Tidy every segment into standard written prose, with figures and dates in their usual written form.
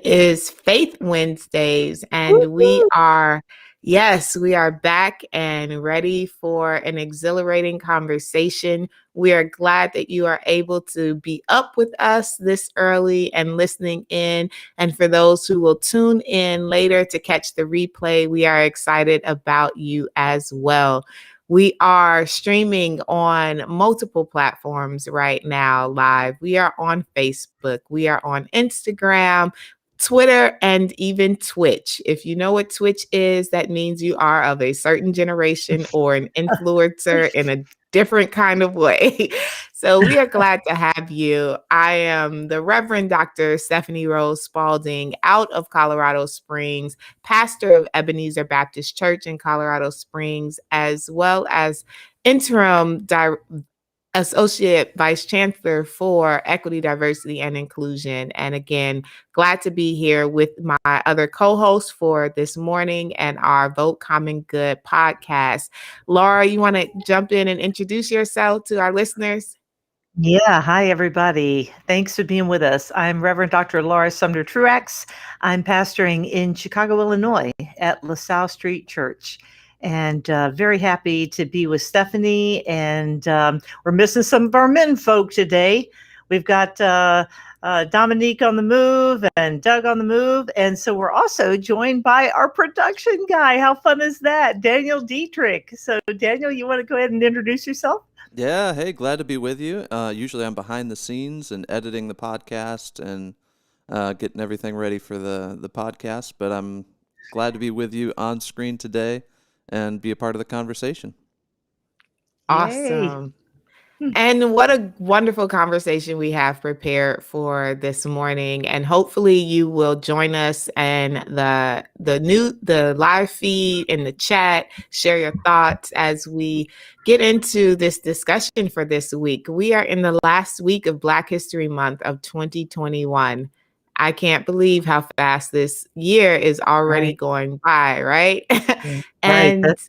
is Faith Wednesdays, and we are back and ready for an exhilarating conversation. We are glad that you are able to be up with us this early and listening in. And for those who will tune in later to catch the replay, we are excited about you as well. We are streaming on multiple platforms right now live. We are on Facebook. We are on Instagram, Twitter, and even Twitch. If you know what Twitch is, that means you are of a certain generation or an influencer in a different kind of way. So we are glad to have you. I am the Reverend Dr. Stephanie Rose Spalding out of Colorado Springs, pastor of Ebenezer Baptist Church in Colorado Springs, as well as interim Associate Vice Chancellor for Equity, Diversity, and Inclusion. And again, glad to be here with my other co-hosts for this morning and our Vote Common Good podcast. Laura, you want to jump in and introduce yourself to our listeners? Yeah. Hi, everybody. Thanks for being with us. I'm Reverend Dr. Laura Sumner Truax. I'm pastoring in Chicago, Illinois at LaSalle Street Church. And very happy to be with Stephanie. And we're missing some of our men folk today. We've got Dominique on the move and Doug on the move. And so we're also joined by our production guy. How fun is that? Daniel Dietrich. So Daniel, you want to go ahead and introduce yourself? Yeah, hey, glad to be with you. Usually I'm behind the scenes and editing the podcast and getting everything ready for the podcast, but I'm glad to be with you on screen today and be a part of the conversation. Awesome. And what a wonderful conversation we have prepared for this morning. And hopefully you will join us and the live feed in the chat, share your thoughts as we get into this discussion for this week. We are in the last week of Black History Month of 2021. I can't believe how fast this year is already going by, right? And that's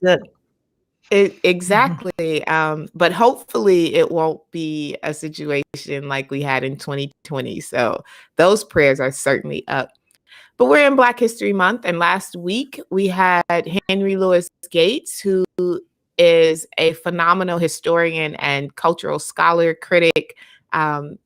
it. Exactly. But hopefully it won't be a situation like we had in 2020. So those prayers are certainly up. But we're in Black History Month. And last week we had Henry Louis Gates, who is a phenomenal historian and cultural scholar, critic.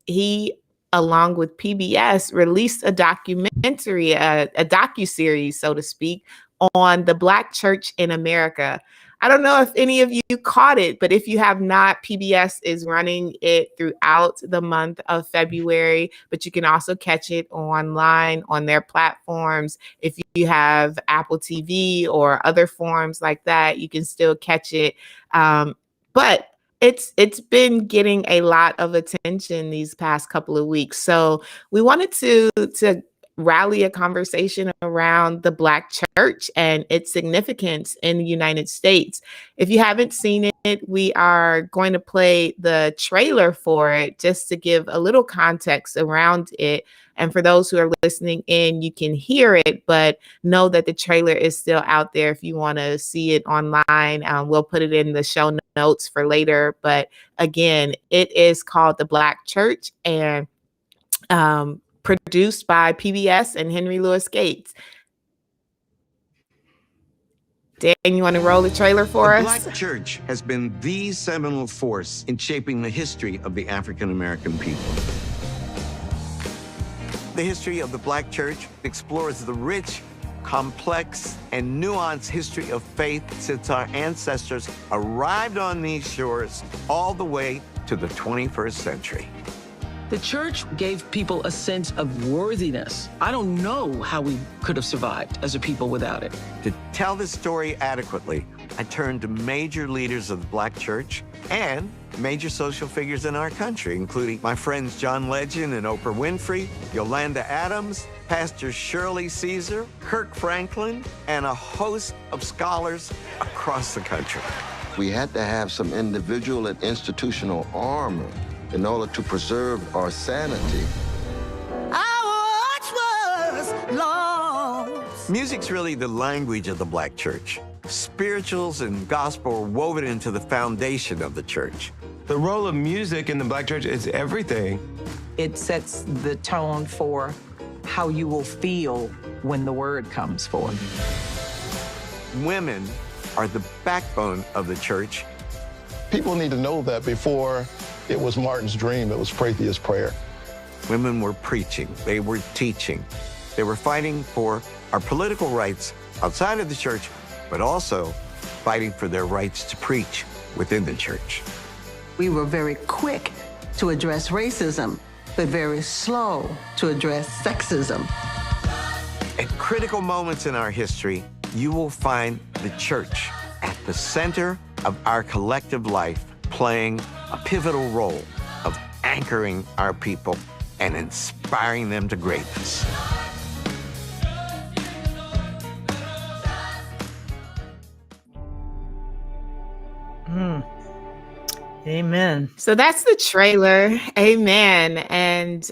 He, along with PBS, released a documentary, a docuseries, so to speak, on the Black Church in America. I don't know if any of you caught it, but if you have not, PBS is running it throughout the month of February, but you can also catch it online on their platforms. If you have Apple TV or other forms like that, you can still catch it. But it's been getting a lot of attention these past couple of weeks. So we wanted to rally a conversation around the Black church and its significance in the United States. If you haven't seen it, we are going to play the trailer for it just to give a little context around it. And for those who are listening in, you can hear it, but know that the trailer is still out there if you want to see it online. We'll put it in the show notes for later. But again, it is called The Black Church and produced by PBS and Henry Louis Gates. Dan, you want to roll the trailer for us? The Black Church has been the seminal force in shaping the history of the African American people. The history of the Black Church explores the rich, complex, and nuanced history of faith since our ancestors arrived on these shores all the way to the 21st century. The church gave people a sense of worthiness. I don't know how we could have survived as a people without it. To tell this story adequately, I turned to major leaders of the Black church and major social figures in our country, including my friends John Legend and Oprah Winfrey, Yolanda Adams, Pastor Shirley Caesar, Kirk Franklin, and a host of scholars across the country. We had to have some individual and institutional armor in order to preserve our sanity. Our watch was lost. Music's really the language of the Black church. Spirituals and gospel are woven into the foundation of the church. The role of music in the Black church is everything. It sets the tone for how you will feel when the word comes forth. Women are the backbone of the church. People need to know that before it was Martin's dream, it was Prathea's prayer. Women were preaching, they were teaching, they were fighting for our political rights outside of the church, but also fighting for their rights to preach within the church. We were very quick to address racism, but very slow to address sexism. At critical moments in our history, you will find the church at the center of our collective life, playing a pivotal role of anchoring our people and inspiring them to greatness. Amen. So that's the trailer. Amen. And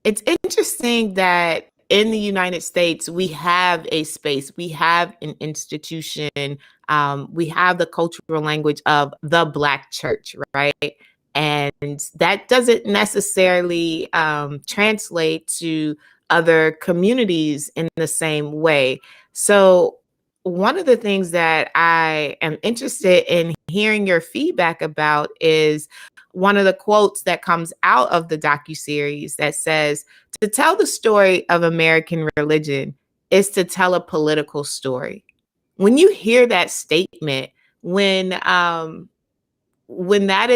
it's interesting that in the United States, we have a space, we have an institution, we have the cultural language of the Black church, right? And that doesn't necessarily translate to other communities in the same way. So one of the things that I am interested in hearing your feedback about is one of the quotes that comes out of the docuseries that says, to tell the story of American religion is to tell a political story. When you hear that statement, when that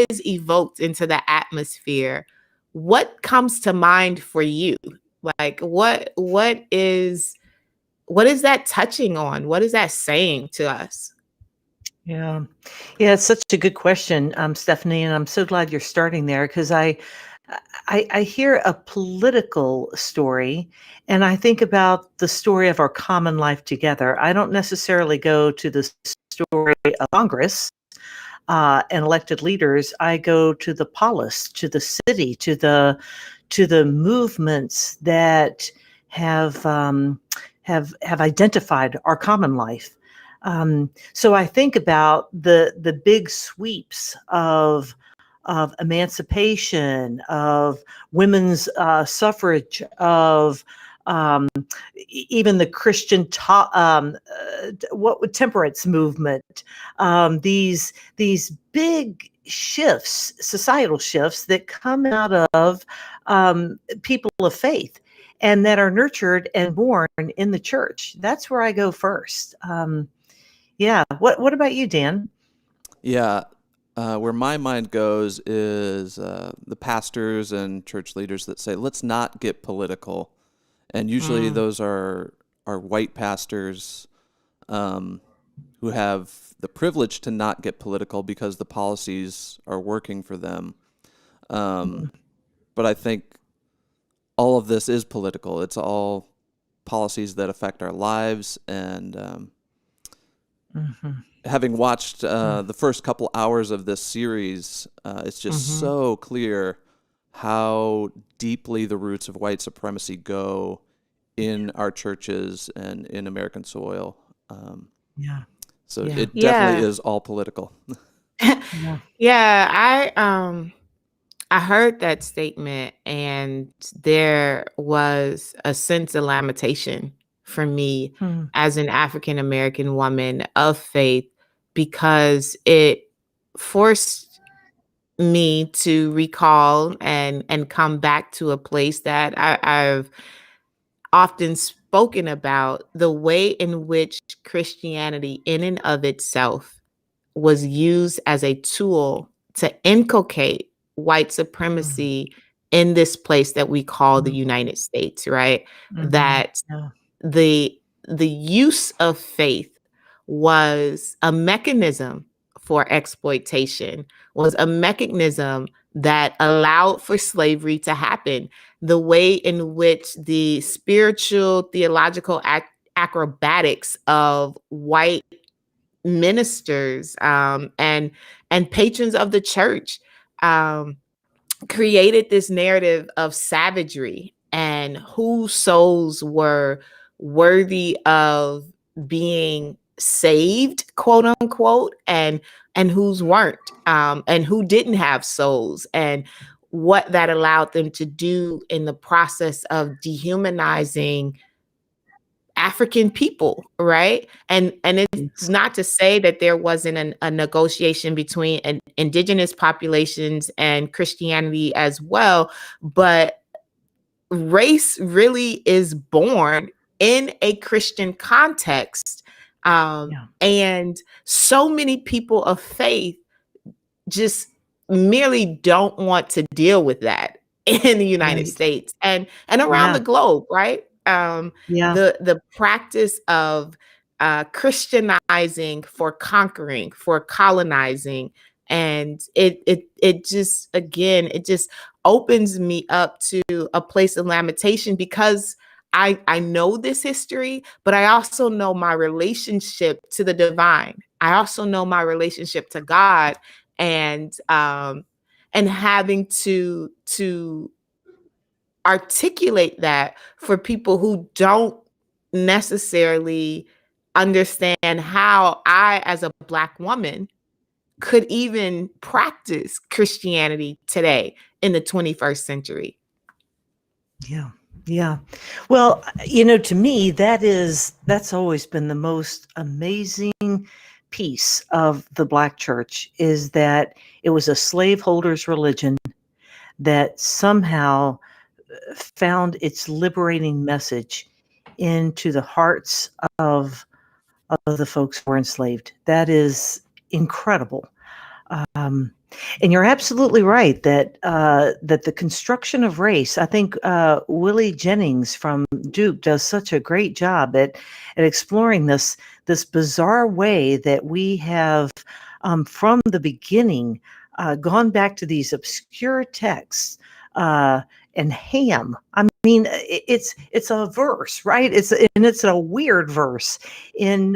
is evoked into the atmosphere, what comes to mind for you? Like, what is that touching on? What is that saying to us? Yeah, it's such a good question, Stephanie, and I'm so glad you're starting there because I hear a political story, and I think about the story of our common life together. I don't necessarily go to the story of Congress and elected leaders. I go to the polis, to the city, to the movements that have identified our common life. So I think about the big sweeps of emancipation, of women's suffrage, of even the Christian temperance movement. These big shifts, societal shifts that come out of people of faith and that are nurtured and born in the church. That's where I go first. What about you, Dan? Yeah. Where my mind goes is the pastors and church leaders that say, let's not get political. And usually those are white pastors who have the privilege to not get political because the policies are working for them. But I think all of this is political. It's all policies that affect our lives. And having watched the first couple hours of this series, it's just so clear how deeply the roots of white supremacy go in our churches and in American soil. So it definitely is all political. I heard that statement, and there was a sense of lamentation for me as an African American woman of faith, because it forced me to recall and come back to a place that I've often spoken about, the way in which Christianity in and of itself was used as a tool to inculcate white supremacy in this place that we call the United States, right? That the use of faith was a mechanism for exploitation, was a mechanism that allowed for slavery to happen. The way in which the spiritual theological acrobatics of white ministers and patrons of the church created this narrative of savagery and whose souls were worthy of being saved, quote unquote, and whose weren't, and who didn't have souls, and what that allowed them to do in the process of dehumanizing African people, right? And it's not to say that there wasn't a negotiation between indigenous populations and Christianity as well, but race really is born in a Christian context. And so many people of faith just merely don't want to deal with that in the United States and around the globe, right? The practice of Christianizing for conquering, for colonizing, and it just, again, it just opens me up to a place of lamentation, because I know this history, but I also know my relationship to the divine. I also know my relationship to God, and having to articulate that for people who don't necessarily understand how I, as a Black woman, could even practice Christianity today in the 21st century. Yeah. Yeah. Well, to me, that's always been the most amazing piece of the Black church, is that it was a slaveholder's religion that somehow found its liberating message into the hearts of the folks who were enslaved. That is incredible. And you're absolutely right that the construction of race, I think Willie Jennings from Duke does such a great job at exploring this bizarre way that we have from the beginning gone back to these obscure texts. And Ham, I mean, it's a verse, right? It's a weird verse in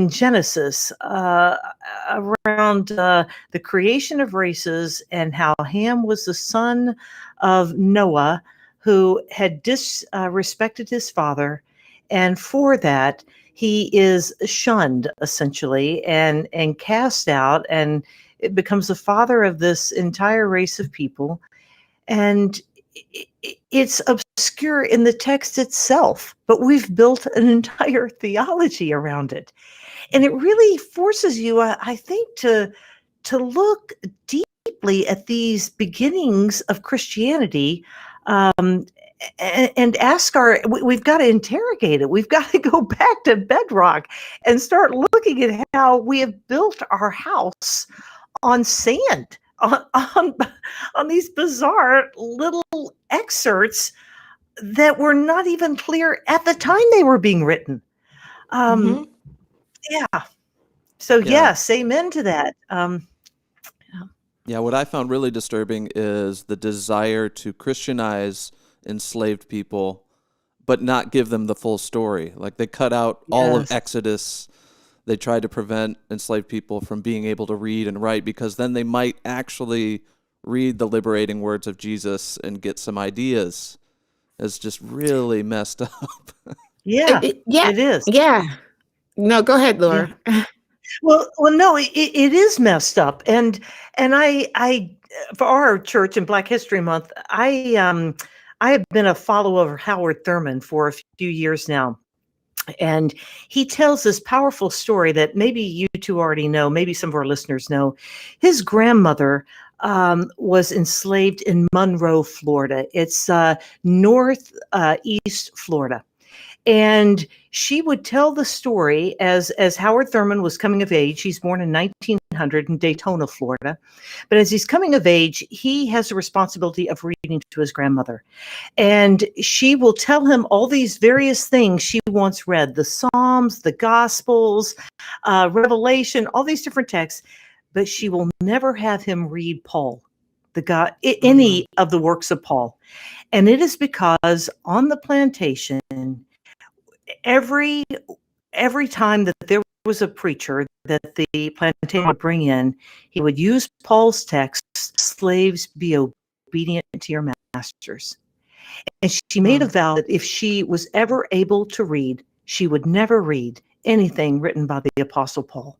Genesis around the creation of races, and how Ham was the son of Noah, who had disrespected his father, and for that he is shunned essentially and cast out, and it becomes the father of this entire race of people. And it's obscure in the text itself, but we've built an entire theology around it. And it really forces you, I think, to look deeply at these beginnings of Christianity, and ask we've got to interrogate it. We've got to go back to bedrock and start looking at how we have built our house on sand, on these bizarre little excerpts that were not even clear at the time they were being written. Yeah. So yes, amen to that. Yeah, what I found really disturbing is the desire to Christianize enslaved people, but not give them the full story. Like, they cut out all of Exodus. They tried to prevent enslaved people from being able to read and write, because then they might actually read the liberating words of Jesus and get some ideas. It's just really messed up. It is. Yeah. No, go ahead, Laura. Yeah. Well, no, it is messed up. And I for our church in Black History Month, I have been a follower of Howard Thurman for a few years now. And he tells this powerful story that maybe you two already know, maybe some of our listeners know. His grandmother was enslaved in Monroe, Florida. It's northeast Florida. And she would tell the story as Howard Thurman was coming of age. He's born in 1900 in Daytona, Florida. But as he's coming of age, he has the responsibility of reading to his grandmother. And she will tell him all these various things she once read, the Psalms, the Gospels, Revelation, all these different texts. But she will never have him read Paul, any of the works of Paul. And it is because on the plantation, every time that there was a preacher that the plantation would bring in, he would use Paul's text, "Slaves, be obedient to your masters." And she made a vow that if she was ever able to read, she would never read anything written by the Apostle Paul.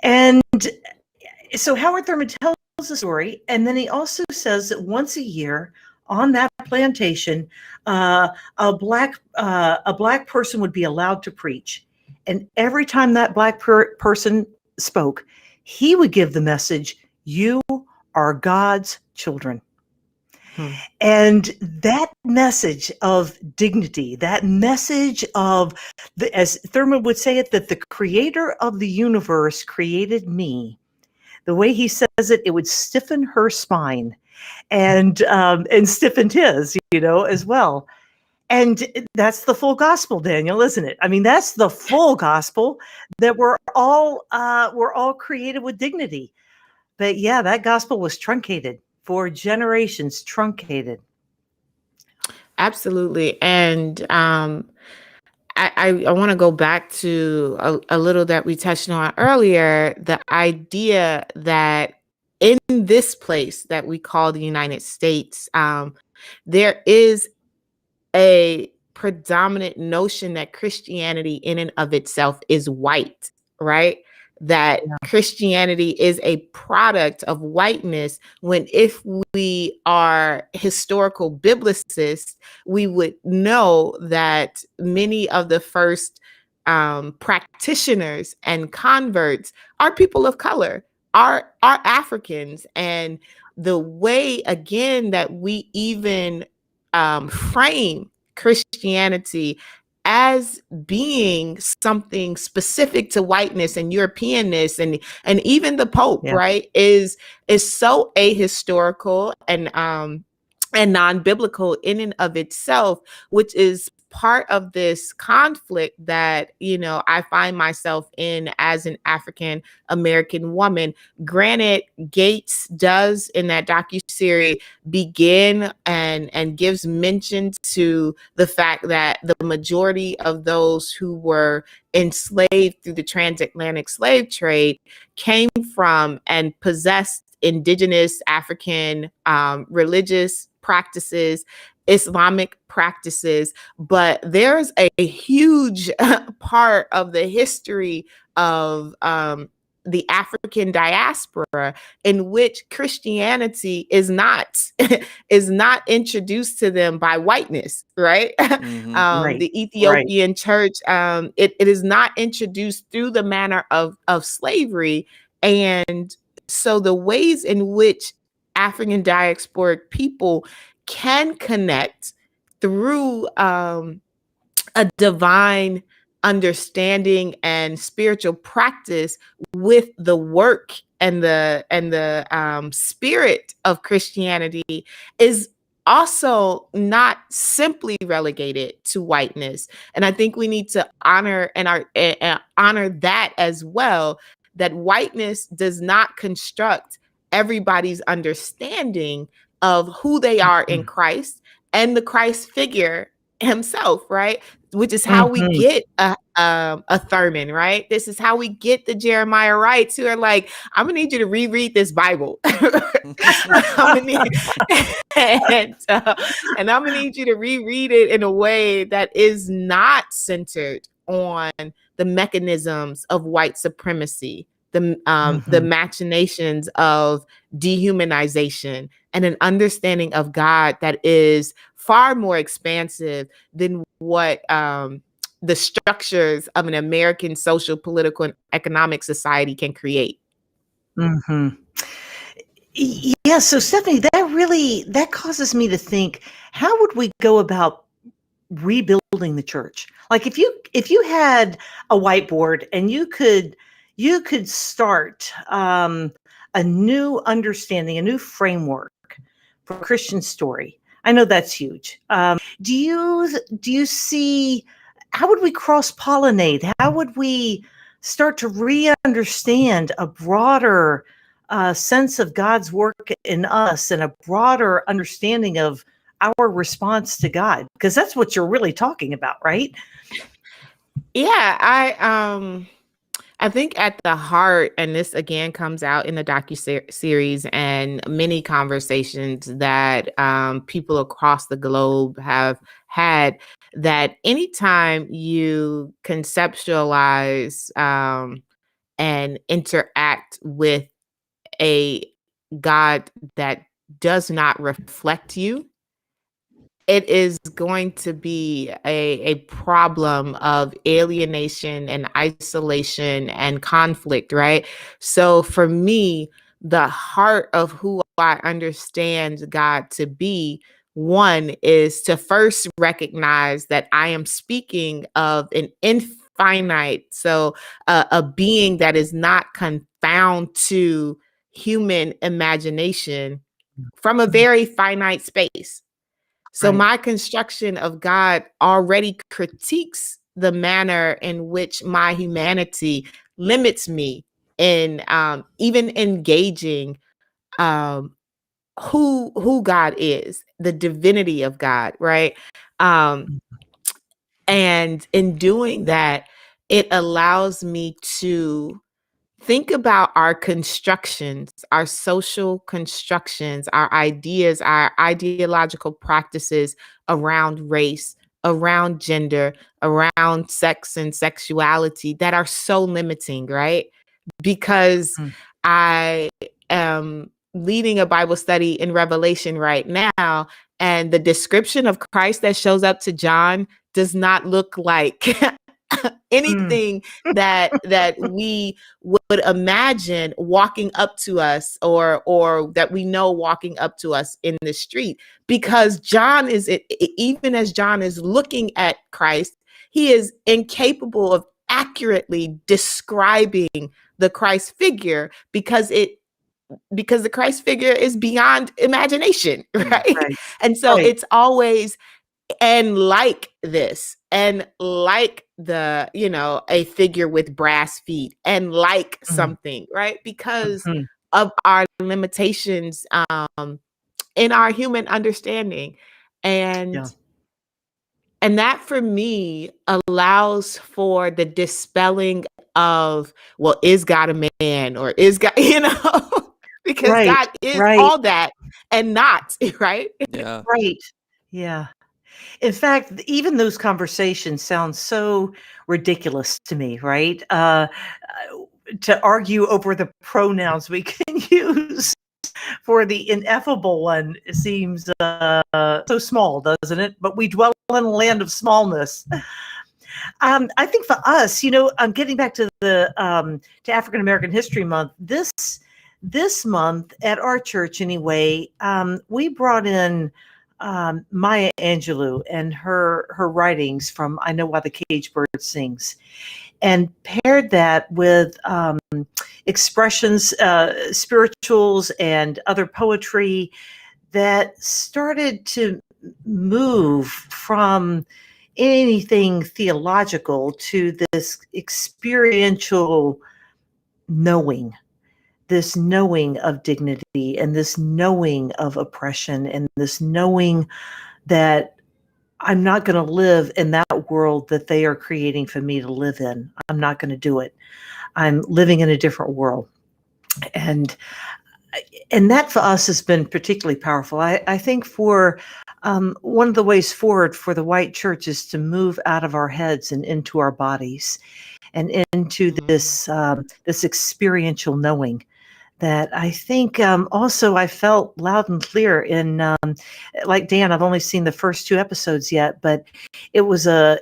And so Howard Thurman tells the story, and then he also says that once a year on that plantation, a black person would be allowed to preach, and every time that black person spoke, he would give the message, "You are God's children." And that message of dignity, that message of, as Thurman would say it, that the creator of the universe created me. The way he says it, it would stiffen her spine and stiffened his, as well. And that's the full gospel, Daniel, isn't it? I mean, that's the full gospel, that we're all created with dignity. But yeah, that gospel was truncated for generations, truncated. Absolutely. And I want to go back to a little that we touched on earlier, the idea that in this place that we call the United States, there is a predominant notion that Christianity in and of itself is white, right? That Christianity is a product of whiteness, when if we are historical biblicists, we would know that many of the first practitioners and converts are people of color, are Africans. And the way, again, that we even frame Christianity as being something specific to whiteness and Europeanness, and even the Pope, right, is so ahistorical and non-biblical in and of itself, which is part of this conflict that, I find myself in as an African American woman. Granted, Gates does in that docuseries begin and gives mention to the fact that the majority of those who were enslaved through the transatlantic slave trade came from and possessed indigenous African religious practices, Islamic practices, but there's a huge part of the history of the African diaspora in which Christianity is not introduced to them by whiteness, right? The Ethiopian church, it is not introduced through the manner of slavery. And so the ways in which African diasporic people can connect through a divine understanding and spiritual practice with the work and the spirit of Christianity is also not simply relegated to whiteness. And I think we need to honor honor that as well, that whiteness does not construct everybody's understanding of who they are in Christ and the Christ figure himself, right? Which is how we get a Thurman, right? This is how we get the Jeremiah Wrights, who are like, I'm gonna need you to reread this Bible. And I'm gonna need you to reread it in a way that is not centered on the mechanisms of white supremacy, the machinations of dehumanization, and an understanding of God that is far more expansive than what the structures of an American social, political, and economic society can create. Yeah, so Stephanie, that causes me to think, how would we go about rebuilding the church? Like if you had a whiteboard and you could start a new understanding, a new framework for Christian story. I know that's huge. Do you see, how would we cross-pollinate? How would we start to re-understand a broader sense of God's work in us and a broader understanding of our response to God? Because that's what you're really talking about, right? Yeah, I think at the heart, and this again comes out in the docuseries and many conversations that people across the globe have had, that anytime you conceptualize and interact with a God that does not reflect you, it is going to be a problem of alienation and isolation and conflict, right? So for me, the heart of who I understand God to be, one is to first recognize that I am speaking of an infinite, so a being that is not confound to human imagination from a very finite space. So Right. my construction of God already critiques the manner in which my humanity limits me in even engaging um, who God is, the divinity of God, right? Um, and in doing that, it allows me to think about our constructions, our social constructions, our ideas, our ideological practices around race, around gender, around sex and sexuality that are so limiting, right? Because Mm. I am leading a Bible study in Revelation right now, and the description of Christ that shows up to John does not look like anything that we would imagine walking up to us, or that we know walking up to us in the street, because John is even as John is looking at Christ, he is incapable of accurately describing the Christ figure because the Christ figure is beyond imagination, right? Right. And so Right. it's always and like this, and like a figure with brass feet, and like Mm. something, right? Because Mhm. of our limitations in our human understanding. Yeah. And that for me allows for the dispelling of, well, is God a man, or is God, because Right. God is Right. all that and not, right? Yeah. Right. Yeah. In fact, even those conversations sound so ridiculous to me, right? To argue over the pronouns we can use for the ineffable one seems so small, doesn't it? But we dwell in a land of smallness. I think for us, I'm getting back to the to African American History Month. This month at our church, anyway, we brought in Maya Angelou and her writings from "I Know Why the Caged Bird Sings," and paired that with expressions, spirituals, and other poetry that started to move from anything theological to this experiential knowing, this knowing of dignity, and this knowing of oppression, and this knowing that I'm not going to live in that world that they are creating for me to live in. I'm not going to do it. I'm living in a different world. And that for us has been particularly powerful. I think for one of the ways forward for the white church is to move out of our heads and into our bodies, and into this experiential knowing that I think also I felt loud and clear in, like Dan, I've only seen the first 2 episodes yet, but it was an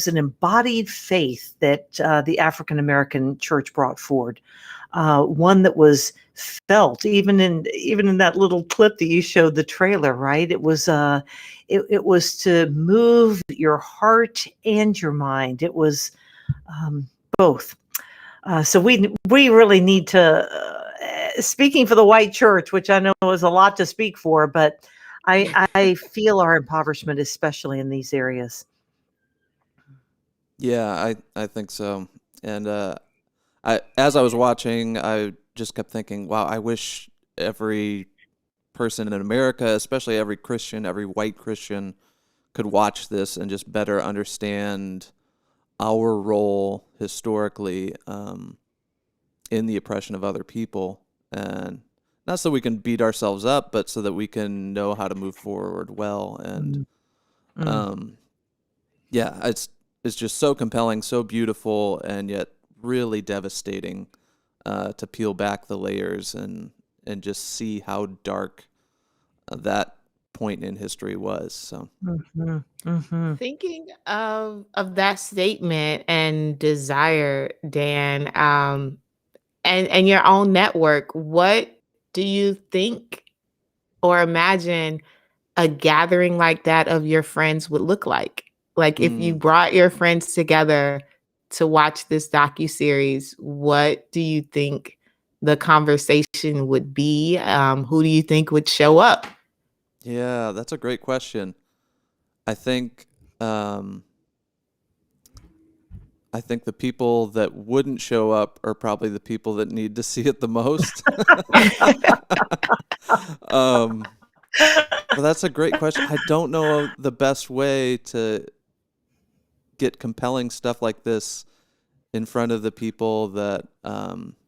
embodied faith that the African American church brought forward. One that was felt even in that little clip that you showed the trailer, right? It was it was to move your heart and your mind. It was both. So we really need to, speaking for the white church, which I know is a lot to speak for, but I feel our impoverishment, especially in these areas. Yeah, I think so. And as I was watching, I just kept thinking, wow, I wish every person in America, especially every Christian, every white Christian, could watch this and just better understand our role historically in the oppression of other people. And not so we can beat ourselves up, but so that we can know how to move forward well. And yeah, it's just so compelling, so beautiful, and yet really devastating to peel back the layers and and just see how dark that point in history was. So Thinking of that statement and desire, Dan, and your own network, what do you think or imagine a gathering like that of your friends would look like? Like if you brought your friends together to watch this docuseries, what do you think the conversation would be? Who do you think would show up? Yeah, that's a great question. I think the people that wouldn't show up are probably the people that need to see it the most. But that's a great question. I don't know the best way to get compelling stuff like this in front of the people that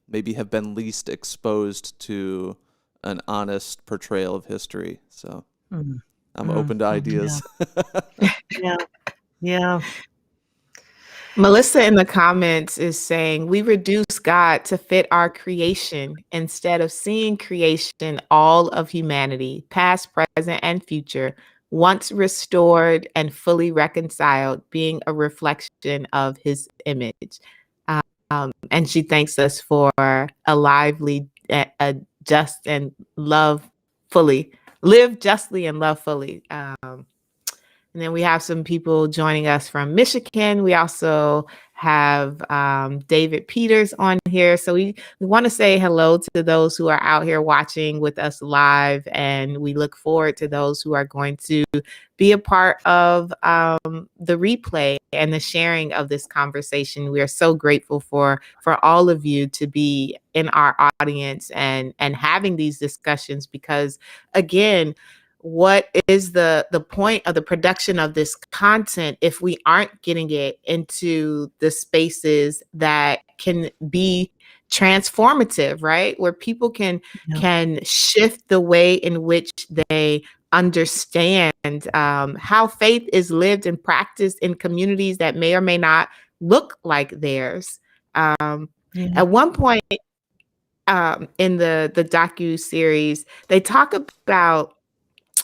maybe have been least exposed to an honest portrayal of history. So I'm open to ideas. Yeah. Melissa in the comments is saying, we reduce God to fit our creation instead of seeing creation, all of humanity, past, present, and future, once restored and fully reconciled, being a reflection of his image. And she thanks us for a lively, just and live justly and love fully. And then we have some people joining us from Michigan. We also have David Peters on here. So we want to say hello to those who are out here watching with us live. And we look forward to those who are going to be a part of the replay and the sharing of this conversation. We are so grateful for all of you to be in our audience and having these discussions, because again, what is the point of the production of this content if we aren't getting it into the spaces that can be transformative, right? Where people can shift the way in which they understand how faith is lived and practiced in communities that may or may not look like theirs. At one point in the docu-series, they talk about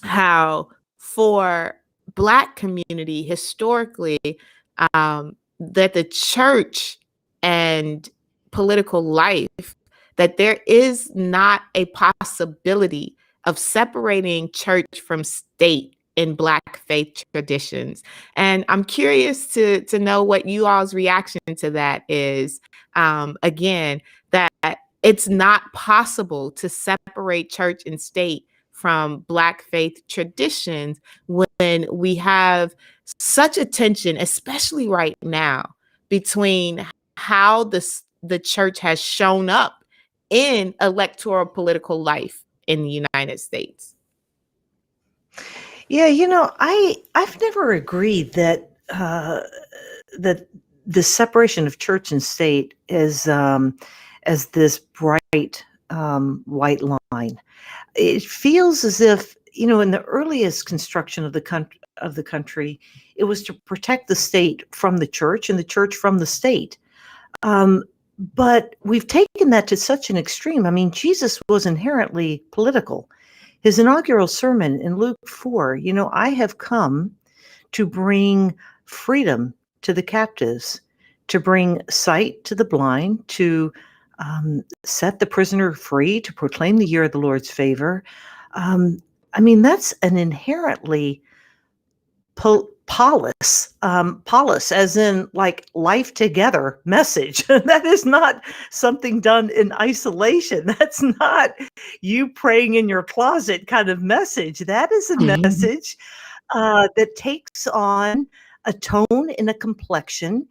how for Black community historically, that the church and political life, that there is not a possibility of separating church from state in Black faith traditions. And I'm curious to know what you all's reaction to that is. Again, that it's not possible to separate church and state from Black faith traditions when we have such a tension, especially right now, between how the church has shown up in electoral political life in the United States. Yeah, I've never agreed that that the separation of church and state is as this bright white line. It feels as if, in the earliest construction of the country, it was to protect the state from the church and the church from the state. But we've taken that to such an extreme. I mean, Jesus was inherently political. His inaugural sermon in Luke 4, I have come to bring freedom to the captives, to bring sight to the blind, to set the prisoner free, to proclaim the year of the Lord's favor. That's an inherently polis, as in like life together message. That is not something done in isolation. That's not you praying in your closet kind of message. That is a message that takes on a tone and a complexion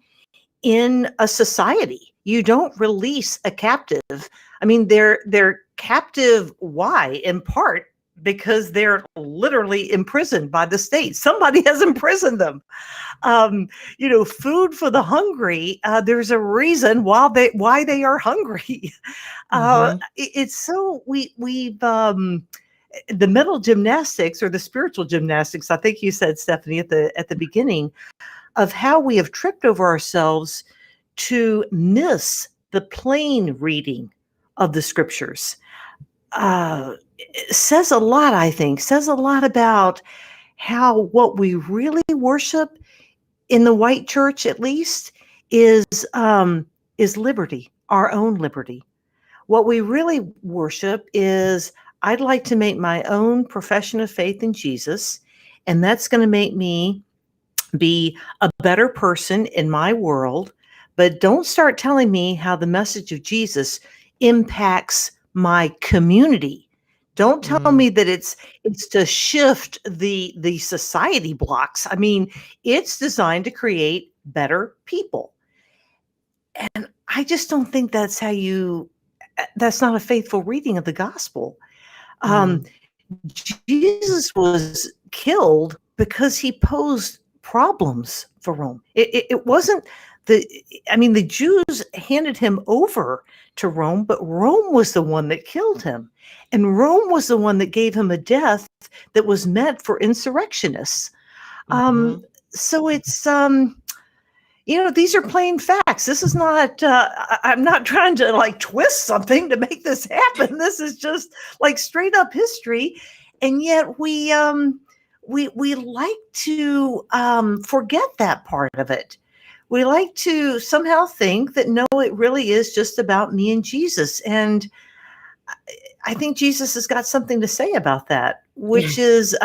in a society. You don't release a captive. I mean, they're captive. Why? In part because they're literally imprisoned by the state. Somebody has imprisoned them. Food for the hungry. There's a reason why they are hungry. It's so we've the mental gymnastics or the spiritual gymnastics. I think you said, Stephanie, at the beginning, of how we have tripped over ourselves to miss the plain reading of the scriptures. says a lot, I think, says a lot about how what we really worship in the white church, at least, is liberty, our own liberty. What we really worship is, I'd like to make my own profession of faith in Jesus, and that's going to make me be a better person in my world. But don't start telling me how the message of Jesus impacts my community. Don't tell me that it's to shift the society blocks. I mean, it's designed to create better people. And I just don't think that's not a faithful reading of the gospel. Jesus was killed because he posed problems for Rome. It wasn't the Jews handed him over to Rome, but Rome was the one that killed him. And Rome was the one that gave him a death that was meant for insurrectionists. So it's, these are plain facts. This is not, I'm not trying to like twist something to make this happen. This is just like straight up history. And yet we like to forget that part of it. We like to somehow think that, no, it really is just about me and Jesus. And I think Jesus has got something to say about that, which is,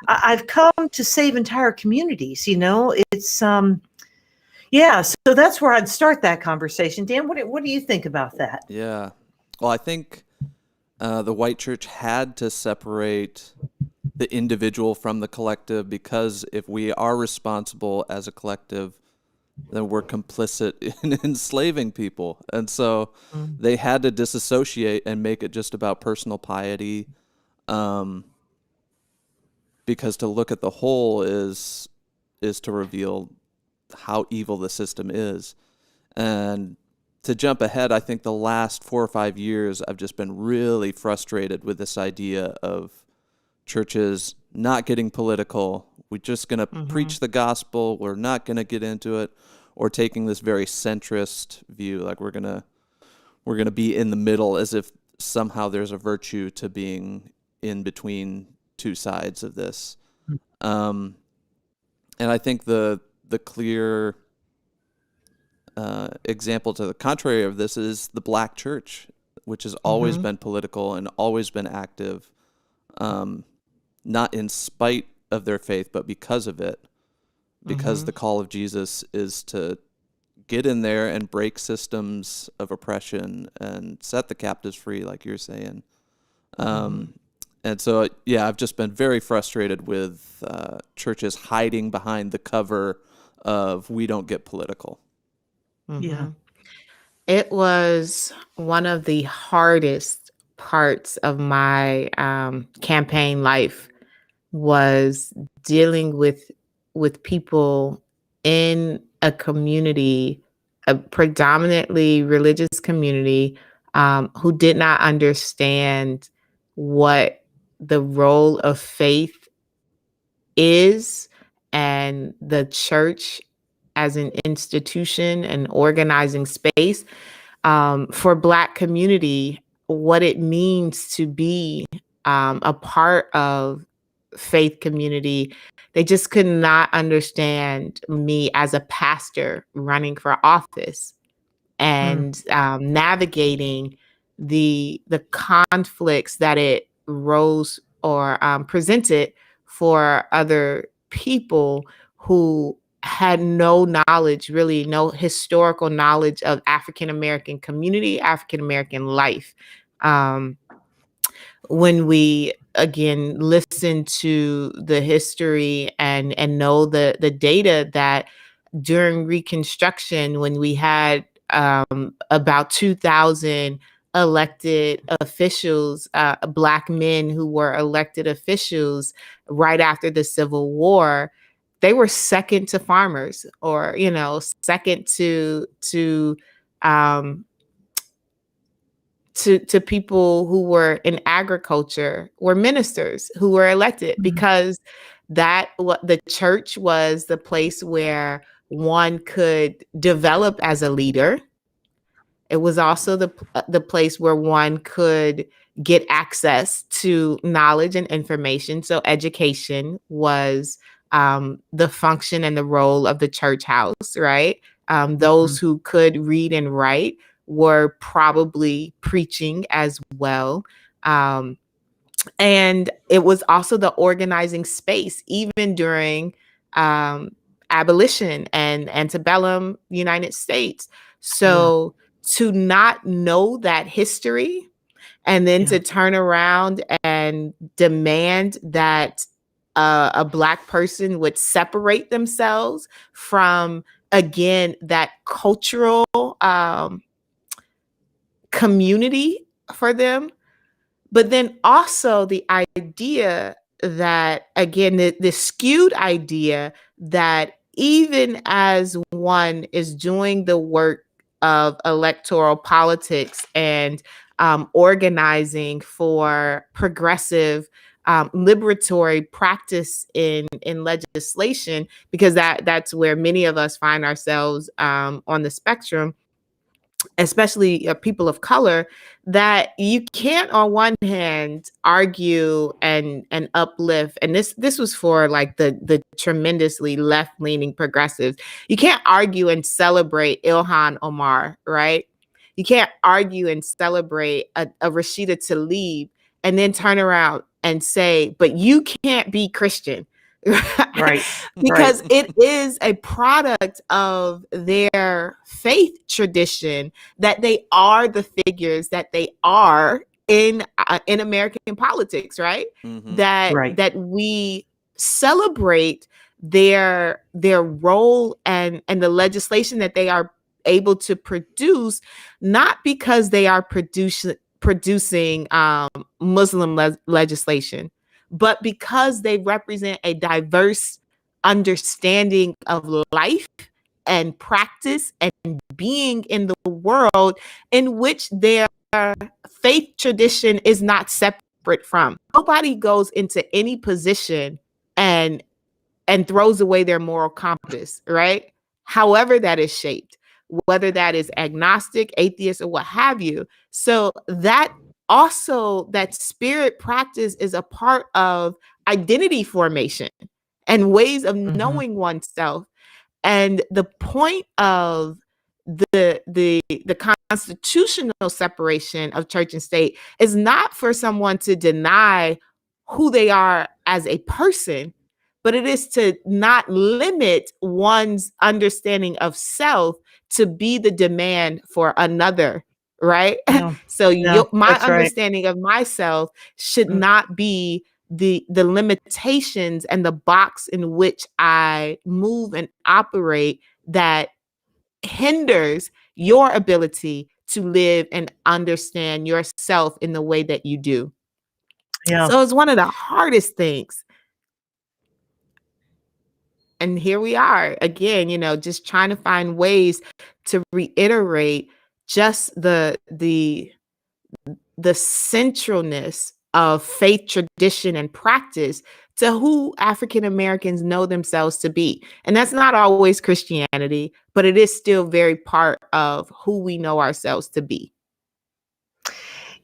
I've come to save entire communities. It's, so that's where I'd start that conversation. Dan, what do you think about that? Yeah. Well, I think the white church had to separate the individual from the collective, because if we are responsible as a collective, then we're complicit in enslaving people. And so they had to disassociate and make it just about personal piety, because to look at the whole is to reveal how evil the system is. And to jump ahead, I think the last 4 or 5 years, I've just been really frustrated with this idea of churches not getting political. We're just going to preach the gospel. We're not going to get into it, or taking this very centrist view, like we're going to be in the middle, as if somehow there's a virtue to being in between two sides of this. And I think the clear example to the contrary of this is the Black church, which has always been political and always been active, not in spite of their faith, but because of it, because the call of Jesus is to get in there and break systems of oppression and set the captives free, like you're saying. And so, I've just been very frustrated with churches hiding behind the cover of "we don't get political." Yeah. It was one of the hardest parts of my campaign life, was dealing with people in a community, a predominantly religious community, who did not understand what the role of faith is, and the church as an institution and organizing space for Black community, what it means to be a part of faith community. They just could not understand me as a pastor running for office and navigating the conflicts that it rose or presented for other people who had no knowledge, really no historical knowledge of African American community, African American life. When we again listen to the history and know the data that during Reconstruction, when we had about 2,000 elected officials, Black men who were elected officials right after the Civil War, they were second to farmers, or second to people who were in agriculture, were ministers who were elected, because the church was the place where one could develop as a leader. It was also the place where one could get access to knowledge and information. So education was the function and the role of the church house, right? Those who could read and write were probably preaching as well. And it was also the organizing space, even during abolition and antebellum United States. So to not know that history and then to turn around and demand that a Black person would separate themselves from, again, that cultural community for them. But then also the idea that, again, the skewed idea that even as one is doing the work of electoral politics and organizing for progressive liberatory practice in legislation, because that's where many of us find ourselves on the spectrum, especially people of color, that you can't on one hand argue and uplift, and this was for like the tremendously left-leaning progressives. You can't argue and celebrate Ilhan Omar, right? You can't argue and celebrate a Rashida Tlaib and then turn around and say, but you can't be Christian. Right. Because it is a product of their faith tradition that they are the figures that they are in American politics, right? That we celebrate their role and the legislation that they are able to produce, not because they are producing Muslim legislation, but because they represent a diverse understanding of life and practice and being in the world in which their faith tradition is not separate from. Nobody goes into any position and throws away their moral compass, right? However that is shaped, whether that is agnostic, atheist, or what have you. So that also, that spirit practice is a part of identity formation and ways of knowing oneself. And the point of the constitutional separation of church and state is not for someone to deny who they are as a person, but it is to not limit one's understanding of self to be the demand for another, right? So my understanding of myself should not be the limitations and the box in which I move and operate that hinders your ability to live and understand yourself in the way that you do. So it's one of the hardest things. And here we are again, just trying to find ways to reiterate just the centralness of faith, tradition, and practice to who African Americans know themselves to be. And that's not always Christianity, but it is still very part of who we know ourselves to be.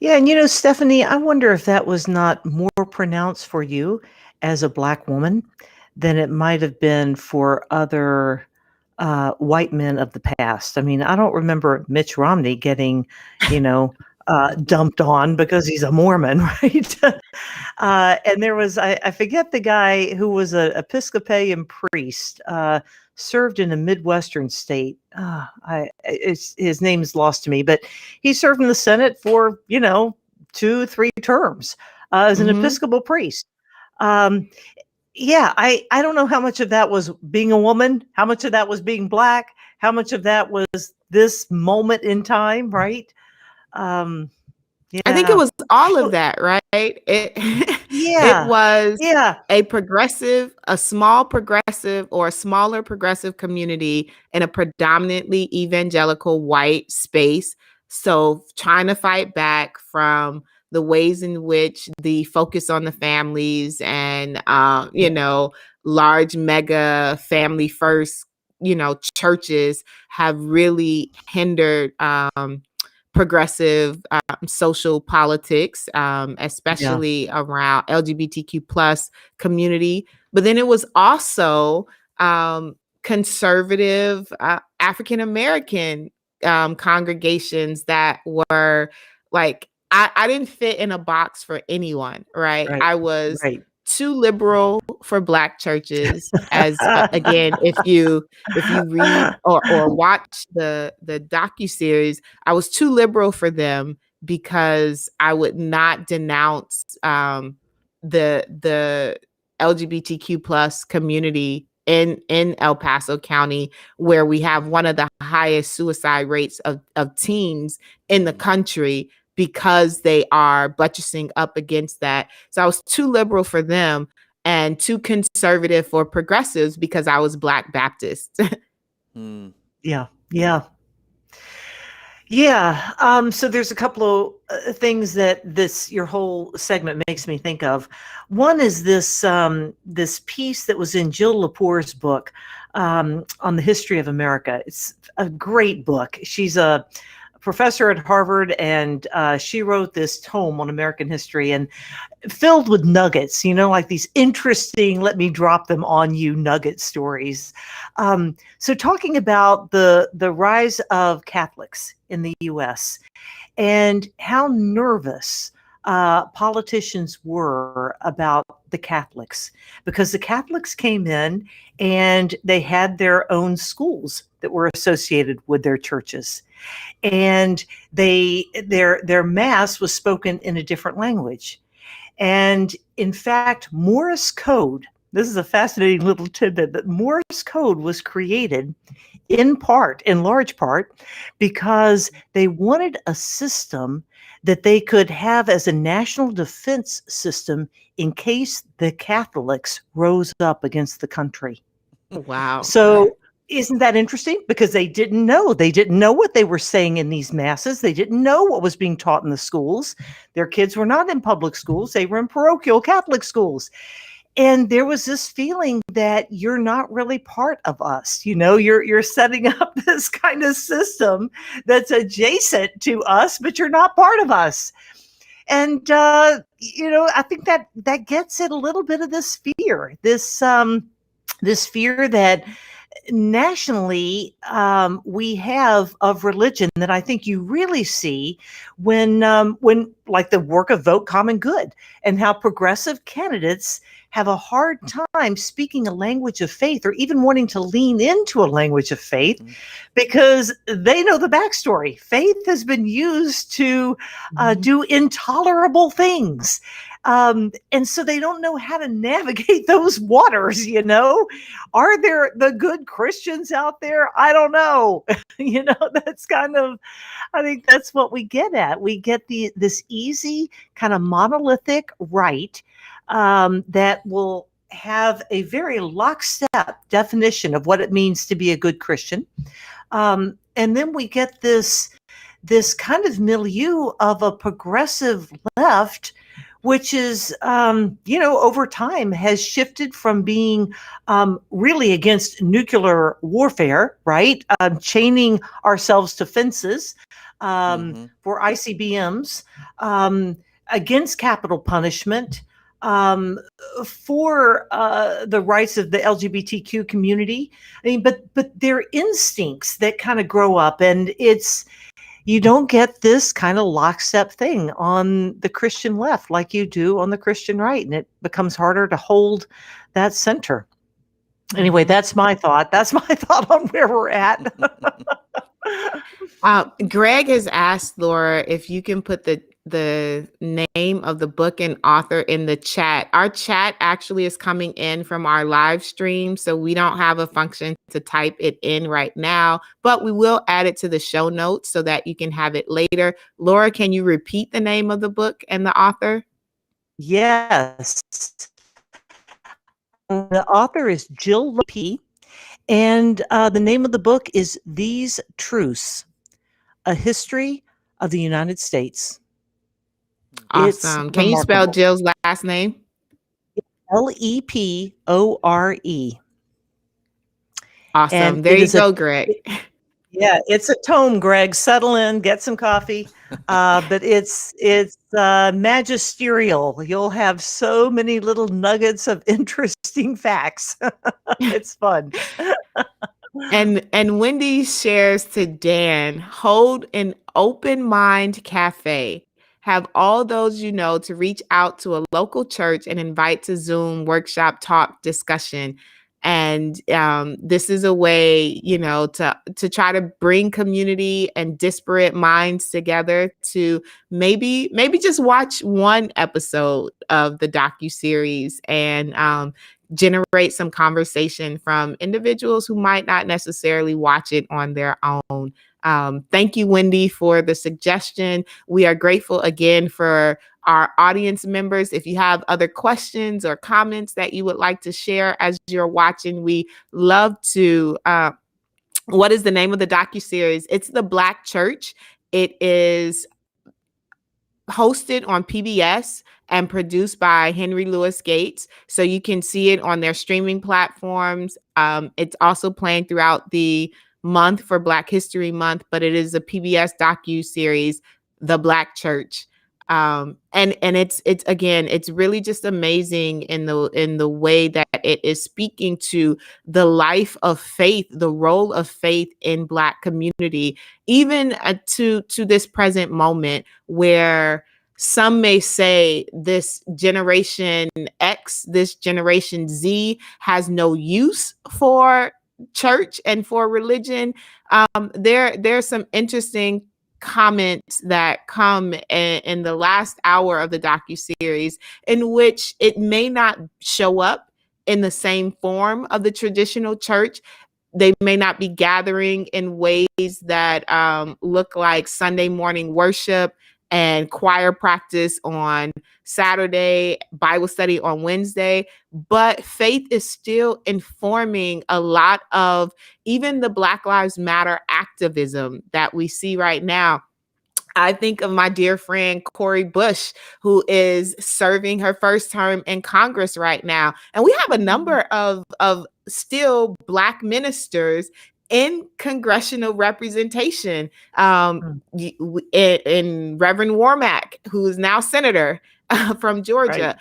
Yeah, and Stephanie, I wonder if that was not more pronounced for you as a Black woman than it might have been for other white men of the past. I mean, I don't remember Mitch Romney getting, dumped on because he's a Mormon, right? And there was, I forget the guy who was an Episcopalian priest, served in a Midwestern state. His name's lost to me, but he served in the Senate for, 2-3 terms as an Episcopal priest. I don't know how much of that was being a woman, how much of that was being Black, how much of that was this moment in time, right? I think it was all of that, right? It was a small progressive or a smaller progressive community in a predominantly evangelical white space. So trying to fight back from the ways in which the focus on the families and, large mega family first, churches have really hindered progressive social politics, especially around LGBTQ plus community. But then it was also conservative African American congregations that were like, I didn't fit in a box for anyone, right? I was too liberal for Black churches, as again, if you read or watch the docuseries, I was too liberal for them because I would not denounce the LGBTQ plus community in El Paso County, where we have one of the highest suicide rates of teens in the country, because they are buttressing up against that. So I was too liberal for them and too conservative for progressives because I was Black Baptist. Yeah. So there's a couple of things that your whole segment makes me think of. One is this piece that was in Jill Lepore's book on the history of America. It's a great book. She's a professor at Harvard, and she wrote this tome on American history, and filled with nuggets, like these interesting, let me drop them on you nugget stories. So talking about the rise of Catholics in the US and how nervous politicians were about the Catholics, because the Catholics came in and they had their own schools that were associated with their churches. And their mass was spoken in a different language. And in fact, Morse code, this is a fascinating little tidbit, but Morse code was created in large part, because they wanted a system that they could have as a national defense system in case the Catholics rose up against the country. Wow. So isn't that interesting? Because they didn't know what they were saying in these masses. They didn't know what was being taught in the schools. Their kids were not in public schools. They were in parochial Catholic schools. And there was this feeling that you're not really part of us. You're setting up this kind of system that's adjacent to us, but you're not part of us. And, I think that gets at a little bit of this fear, this fear that nationally we have of religion, that I think you really see when like the work of Vote Common Good, and how progressive candidates have a hard time speaking a language of faith, or even wanting to lean into a language of faith, because they know the backstory. Faith has been used to do intolerable things. And so they don't know how to navigate those waters, Are there the good Christians out there? I don't know. That's kind of, I think that's what we get at. We get this easy kind of monolithic right that will have a very lockstep definition of what it means to be a good Christian. And then we get this kind of milieu of a progressive left, which is, over time has shifted from being really against nuclear warfare, right? Chaining ourselves to fences for ICBMs, against capital punishment, for the rights of the LGBTQ community. I mean, but they're instincts that kind of grow up, and you don't get this kind of lockstep thing on the Christian left like you do on the Christian right, and it becomes harder to hold that center. Anyway, that's my thought. That's my thought on where we're at. Greg has asked Laura if you can put the name of the book and author in the chat. Our chat actually is coming in from our live stream, so we don't have a function to type it in right now, but we will add it to the show notes so that you can have it later. Laura, can you repeat the name of the book and the author? Yes. The author is Jill Lepee, and the name of the book is These Truths, A History of the United States. Awesome. Can you spell Jill's last name? Lepore. Awesome. And there you go, Greg. Yeah, it's a tome, Greg. Settle in, get some coffee. But it's magisterial. You'll have so many little nuggets of interesting facts. It's fun. And Wendy shares to Dan, hold an open mind cafe. Have all those you know to reach out to a local church and invite to Zoom, workshop, talk, discussion. And this is a way, to try to bring community and disparate minds together to maybe just watch one episode of the docuseries and generate some conversation from individuals who might not necessarily watch it on their own. Thank you, Wendy, for the suggestion. We are grateful again for our audience members. If you have other questions or comments that you would like to share as you're watching, we love to. What is the name of the docuseries? It's The Black Church. It is hosted on PBS and produced by Henry Louis Gates. So you can see it on their streaming platforms. It's also playing throughout the month for Black History Month, but it is a PBS docu-series, The Black Church. And it's really just amazing in the way that it is speaking to the life of faith, the role of faith in Black community, even to this present moment where some may say this generation X, this generation Z has no use for church and for religion. There's some interesting comments that come in the last hour of the docuseries in which it may not show up in the same form of the traditional church. They may not be gathering in ways that look like Sunday morning worship and choir practice on Saturday, Bible study on Wednesday, but faith is still informing a lot of even the Black Lives Matter activism that we see right now. I think of my dear friend, Cori Bush, who is serving her first term in Congress right now. And we have a number of still Black ministers in congressional representation, in Reverend Warmack, who is now senator from Georgia.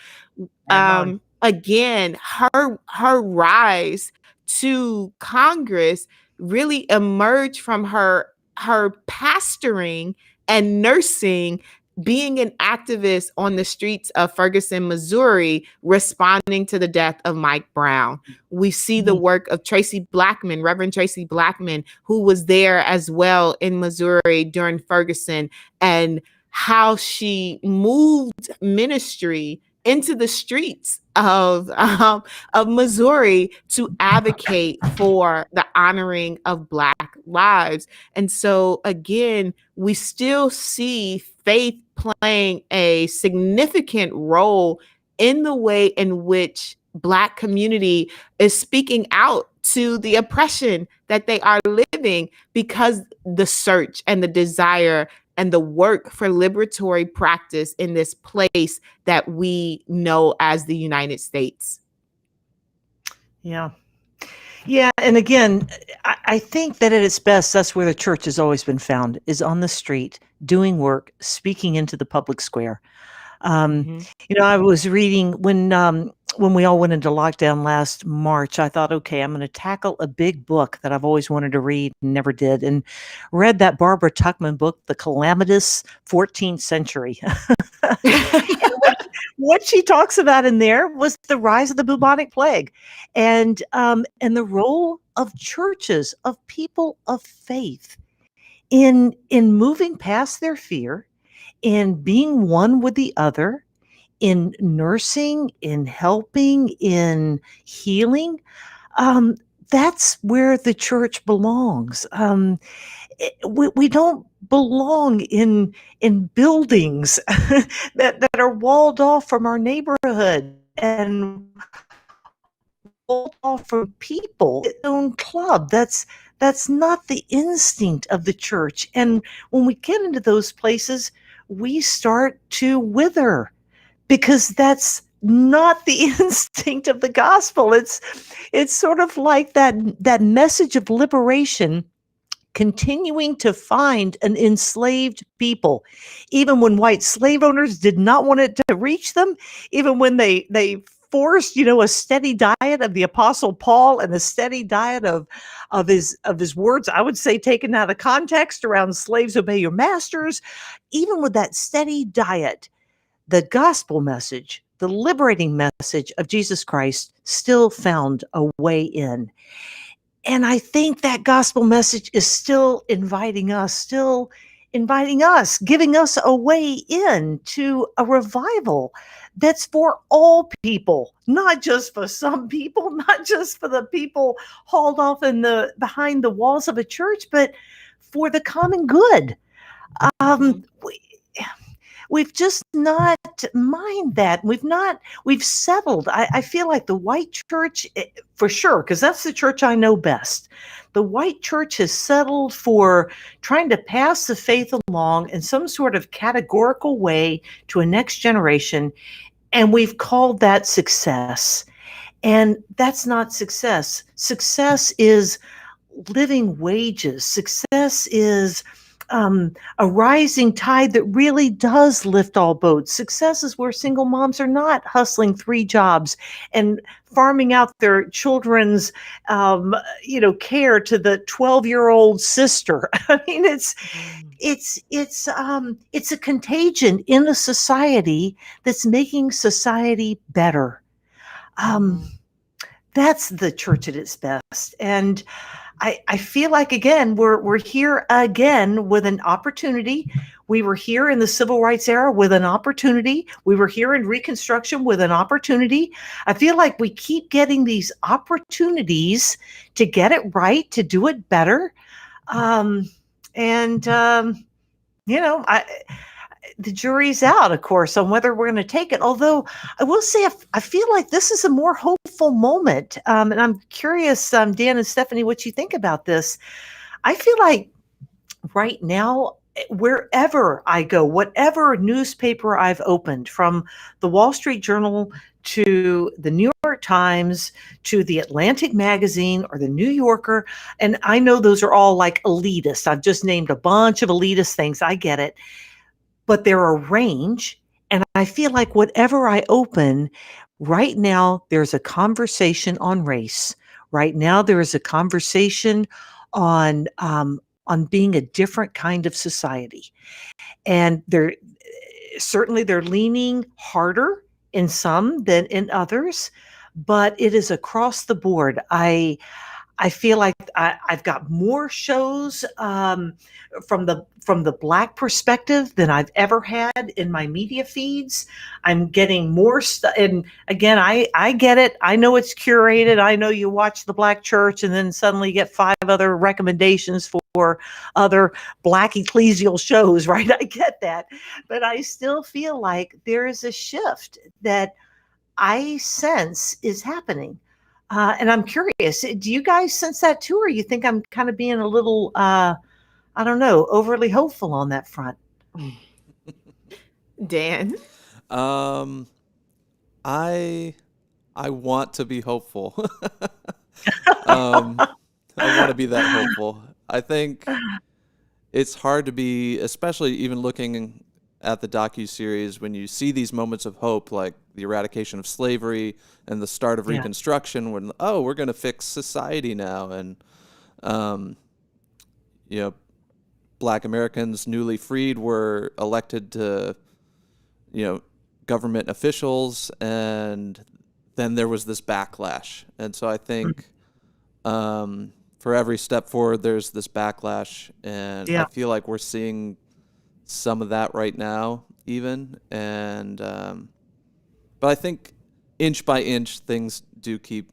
Right. Again, her rise to Congress really emerged from her pastoring and nursing, being an activist on the streets of Ferguson, Missouri, responding to the death of Mike Brown. We see the work of Tracy Blackman, Reverend Tracy Blackman, who was there as well in Missouri during Ferguson, and how she moved ministry into the streets of Missouri to advocate for the honoring of Black lives. And so again, we still see faith playing a significant role in the way in which Black community is speaking out to the oppression that they are living, because the search and the desire and the work for liberatory practice in this place that we know as the United States. Yeah. Yeah. And again, I think that at its best, that's where the church has always been found, is on the street, doing work, speaking into the public square. I was reading when we all went into lockdown last March, I thought, okay, I'm going to tackle a big book that I've always wanted to read and never did, and read that Barbara Tuchman book, The Calamitous 14th Century. What she talks about in there was the rise of the bubonic plague, and the role of churches, of people of faith, in moving past their fear, in being one with the other, in nursing, in helping, in healing. That's where the church belongs. We don't belong in buildings that are walled off from our neighborhood and walled off from people. Its own club. That's not the instinct of the church. And when we get into those places, we start to wither, because that's not the instinct of the gospel. It's sort of like that message of liberation continuing to find an enslaved people, even when white slave owners did not want it to reach them, even when they forced, a steady diet of the Apostle Paul and a steady diet of his words, I would say taken out of context, around slaves obey your masters. Even with that steady diet, the gospel message, the liberating message of Jesus Christ still found a way in. And I think that gospel message is still inviting us, giving us a way in to a revival that's for all people, not just for some people, not just for the people hauled off behind the walls of a church, but for the common good. We've just not mined that. We've settled. I feel like the white church, for sure, because that's the church I know best. The white church has settled for trying to pass the faith along in some sort of categorical way to a next generation. And we've called that success. And that's not success. Success is living wages. Success is a rising tide that really does lift all boats. Success is where single moms are not hustling 3 jobs and farming out their children's, care to the 12-year-old sister. I mean, it's a contagion in a society that's making society better. That's the church at its best. And I feel like, again, we're here again with an opportunity. We were here in the civil rights era with an opportunity. We were here in Reconstruction with an opportunity. I feel like we keep getting these opportunities to get it right, to do it better. The jury's out, of course, on whether we're going to take it. Although I will say, I feel like this is a more hopeful moment. And I'm curious, Dan and Stephanie, what you think about this. I feel like right now, wherever I go, whatever newspaper I've opened, from the Wall Street Journal to the New York Times to the Atlantic Magazine or the New Yorker, and I know those are all like elitist. I've just named a bunch of elitist things. I get it. But they're a range, and I feel like whatever I open, right now there's a conversation on race. Right now there is a conversation on being a different kind of society, and they're leaning harder in some than in others, but it is across the board. I feel like I've got more shows from the Black perspective than I've ever had in my media feeds. I'm getting more stuff. And again, I get it. I know it's curated. I know you watch the Black church and then suddenly get 5 other recommendations for other Black ecclesial shows, right? I get that. But I still feel like there is a shift that I sense is happening. And I'm curious, do you guys sense that too, or you think I'm kind of being a little, overly hopeful on that front? Dan? I want to be hopeful. I want to be that hopeful. I think it's hard to be, especially even looking at the docuseries, when you see these moments of hope, like the eradication of slavery and the start of Reconstruction, when, we're going to fix society now. And, Black Americans newly freed were elected to, government officials, and then there was this backlash. And so I think for every step forward, there's this backlash. And I feel like we're seeing some of that right now even. And but I think inch by inch, things do keep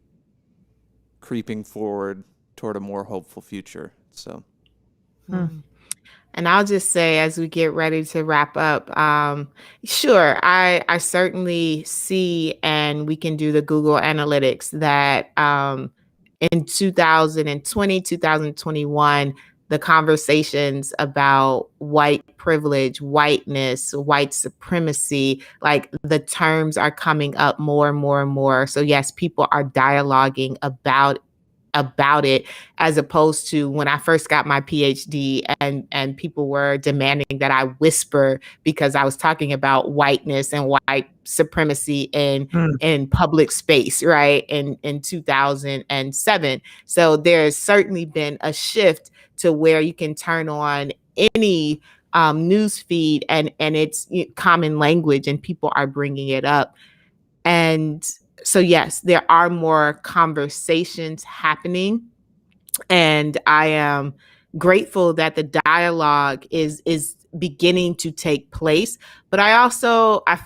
creeping forward toward a more hopeful future. So. And I'll just say, as we get ready to wrap up, sure, I certainly see, and we can do the Google Analytics, that in 2020, 2021, the conversations about white privilege, whiteness, white supremacy, like the terms are coming up more and more and more. So yes, people are dialoguing about about it, as opposed to when I first got my PhD and people were demanding that I whisper because I was talking about whiteness and white supremacy in public space, right? In 2007. So there's certainly been a shift to where you can turn on any news feed and it's common language and people are bringing it up. And so, yes, there are more conversations happening, and I am grateful that the dialogue is beginning to take place. But I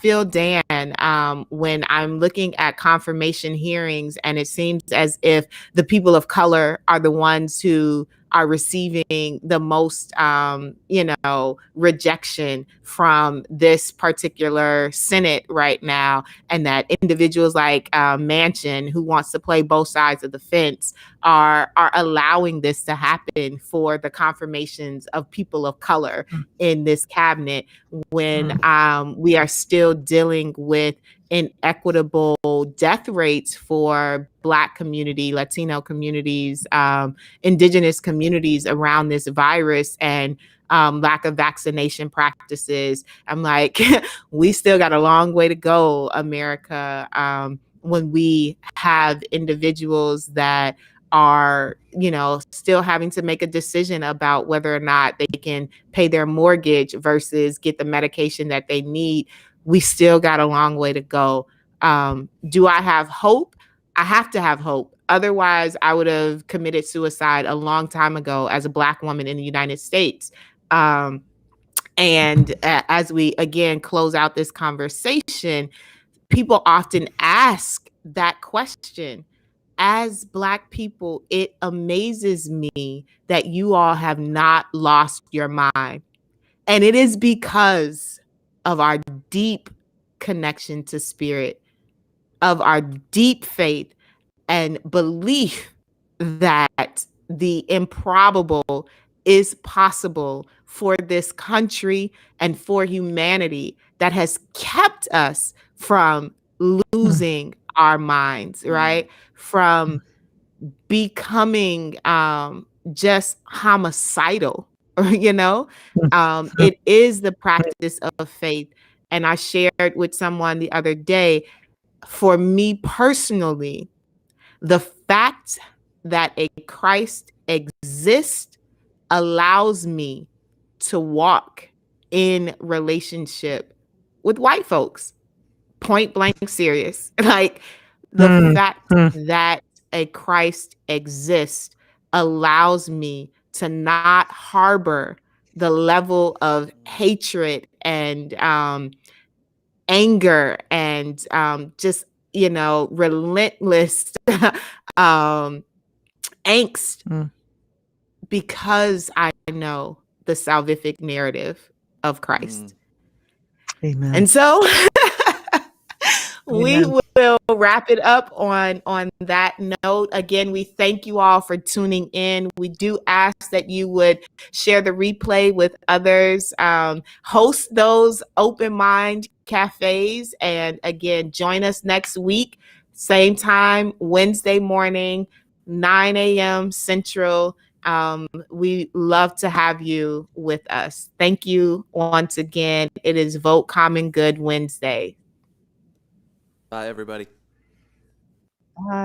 feel, Dan, when I'm looking at confirmation hearings, and it seems as if the people of color are the ones who are receiving the most, rejection from this particular Senate right now, and that individuals like Manchin, who wants to play both sides of the fence, are allowing this to happen for the confirmations of people of color in this cabinet, when we are still dealing with inequitable death rates for Black community, Latino communities, indigenous communities around this virus, and lack of vaccination practices. I'm like, we still got a long way to go, America, when we have individuals that are, still having to make a decision about whether or not they can pay their mortgage versus get the medication that they need. We still got a long way to go. Do I have hope? I have to have hope. Otherwise, I would have committed suicide a long time ago as a Black woman in the United States. As we, again, close out this conversation, people often ask that question. As Black people, it amazes me that you all have not lost your mind. And it is because of our deep connection to spirit, of our deep faith and belief that the improbable is possible for this country and for humanity, that has kept us from losing our minds, right? From becoming just homicidal, it is the practice of faith. And I shared with someone the other day, for me personally, the fact that a Christ exists allows me to walk in relationship with white folks. Point blank serious. Like, the fact that a Christ exists allows me to not harbor the level of hatred and anger and just, relentless angst, because I know the salvific narrative of Christ. Amen. And so we will wrap it up on that note. Again, we thank you all for tuning in. We do ask that you would share the replay with others, host those open mind cafes, and again, join us next week, same time, Wednesday morning, 9 a.m. Central. We love to have you with us. Thank you once again. It is Vote Common Good Wednesday. Bye, everybody. Bye.